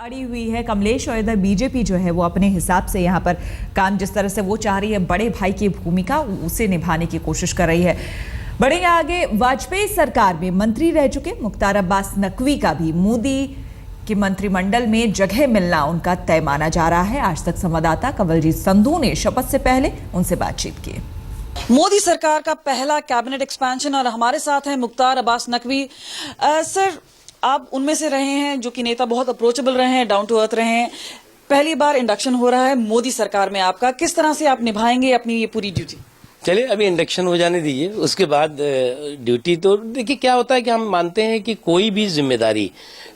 अड़ी हुई है कमलेश और इधर बीजेपी जो है वो अपने हिसाब से यहाँ पर काम जिस तरह से वो चाह रही है बड़े भाई की भूमिका उसे निभाने की कोशिश कर रही है। बढ़ेंगे आगे। वाजपेयी सरकार में मंत्री रह चुके मुख्तार अब्बास नकवी का भी मोदी के मंत्रिमंडल में जगह मिलना उनका तय माना जा रहा है। आज तक संवाददाता कवलजीत संधू ने शपथ से पहले उनसे बातचीत की। मोदी सरकार का पहला कैबिनेट एक्सपेंशन और हमारे साथ हैं मुख्तार अब्बास नकवी। सर, आप उनमें से रहे हैं जो कि नेता बहुत अप्रोचेबल रहे हैं, डाउन टू अर्थ रहे हैं। पहली बार इंडक्शन हो रहा है मोदी सरकार में आपका, किस तरह से आप निभाएंगे अपनी ये पूरी ड्यूटी? चलिए अभी इंडक्शन हो जाने दीजिए, उसके बाद ड्यूटी। तो देखिए क्या होता है कि हम मानते हैं कि कोई भी जिम्मेदारी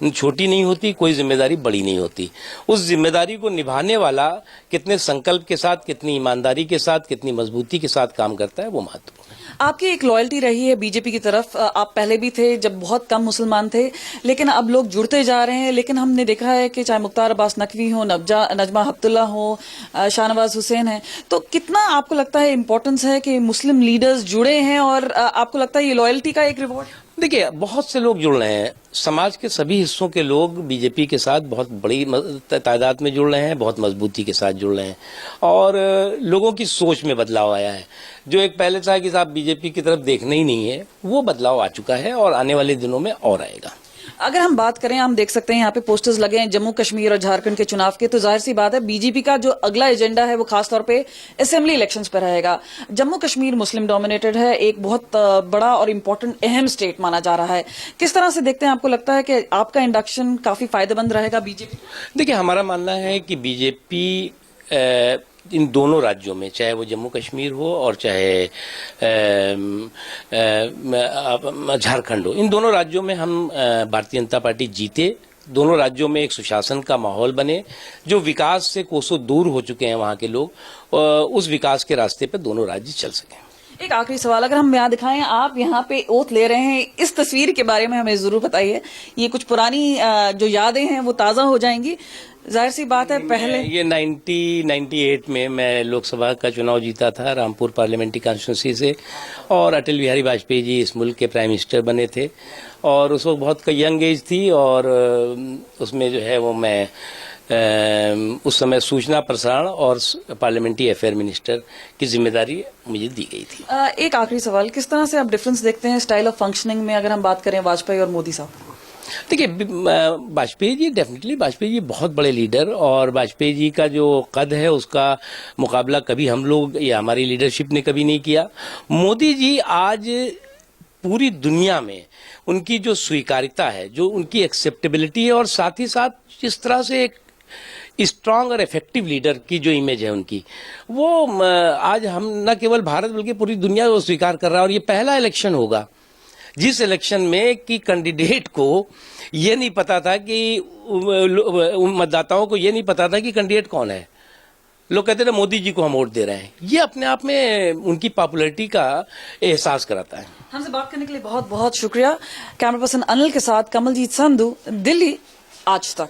छोटी नहीं होती, कोई जिम्मेदारी बड़ी नहीं होती। उस जिम्मेदारी को निभाने वाला कितने संकल्प के साथ, कितनी ईमानदारी के साथ, कितनी मजबूती के साथ काम करता है, वो महत्वपूर्ण है। आपकी एक लॉयल्टी रही है बीजेपी की तरफ। आप पहले भी थे जब बहुत कम मुसलमान थे, लेकिन अब लोग जुड़ते जा रहे हैं। लेकिन हमने देखा है कि चाहे मुख्तार अब्बास नकवी हो, नजमा हेपतुल्ला हो, शाहनवाज हुसैन है, तो कितना आपको लगता है इम्पोर्टेंस है कि मुस्लिम लीडर्स जुड़े हैं और आपको लगता है ये लॉयल्टी का एक रिवॉर्ड? देखिए बहुत से लोग जुड़ रहे हैं, समाज के सभी हिस्सों के लोग बीजेपी के साथ बहुत बड़ी तादाद में जुड़ रहे हैं, बहुत मजबूती के साथ जुड़ रहे हैं और लोगों की सोच में बदलाव आया है। जो एक पहले था कि साहब बीजेपी की तरफ देखना ही नहीं है, वो बदलाव आ चुका है और आने वाले दिनों में और आएगा। अगर हम बात करें, हम देख सकते हैं यहाँ पे पोस्टर्स लगे हैं जम्मू कश्मीर और झारखंड के चुनाव के, तो जाहिर सी बात है बीजेपी का जो अगला एजेंडा है वो खासतौर पे असेंबली इलेक्शंस पर रहेगा। जम्मू कश्मीर मुस्लिम डोमिनेटेड है, एक बहुत बड़ा और इम्पोर्टेंट अहम स्टेट माना जा रहा है। किस तरह से देखते हैं, आपको लगता है कि आपका इंडक्शन काफी फायदेमंद रहेगा बीजेपी? देखिए हमारा मानना है कि बीजेपी इन दोनों राज्यों में, चाहे वो जम्मू कश्मीर हो और चाहे झारखंड हो, इन दोनों राज्यों में हम भारतीय जनता पार्टी जीते। दोनों राज्यों में एक सुशासन का माहौल बने, जो विकास से कोसों दूर हो चुके हैं वहां के लोग, उस विकास के रास्ते पर दोनों राज्य चल सकें। एक आखिरी सवाल, अगर हम यहाँ दिखाएं, आप यहाँ पे ओथ ले रहे हैं, इस तस्वीर के बारे में हमें जरूर बताइए। ये कुछ पुरानी जो यादें हैं वो ताजा हो जाएंगी। जाहिर सी बात है पहले ये 1998 में मैं लोकसभा का चुनाव जीता था रामपुर पार्लियामेंट्री कॉन्स्टिट्यूंसी से, और अटल बिहारी वाजपेयी जी इस मुल्क के प्राइम मिनिस्टर बने थे और उस वक्त बहुत यंग एज थी और उसमें जो है वो मैं उस समय सूचना प्रसारण और पार्लियामेंट्री अफेयर मिनिस्टर की जिम्मेदारी मुझे दी गई थी। एक आखिरी सवाल, किस तरह से आप डिफरेंस देखते हैं स्टाइल ऑफ फंक्शनिंग में, अगर हम बात करें वाजपेयी और मोदी साहब? देखिए वाजपेयी जी डेफिनेटली, वाजपेयी जी बहुत बड़े लीडर और वाजपेयी जी का जो कद है उसका मुकाबला कभी हम लोग या हमारी लीडरशिप ने कभी नहीं किया। मोदी जी आज पूरी दुनिया में उनकी जो स्वीकार्यता है, जो उनकी एक्सेप्टेबिलिटी है और साथ ही साथ जिस तरह से एक स्ट्रांग और इफेक्टिव लीडर की जो इमेज है उनकी, वो आज हम न केवल भारत बल्कि पूरी दुनिया को स्वीकार कर रहा है। और ये पहला इलेक्शन होगा जिस इलेक्शन में कि कैंडिडेट को ये नहीं पता था कि मतदाताओं को ये नहीं पता था कि कैंडिडेट कौन है। लोग कहते थे मोदी जी को हम वोट दे रहे हैं। ये अपने आप में उनकी पॉपुलैरिटी का एहसास कराता है। हमसे बात करने के लिए बहुत बहुत शुक्रिया। कैमरा पर्सन अनिल के साथ कमलजीत संधू, दिल्ली आज तक।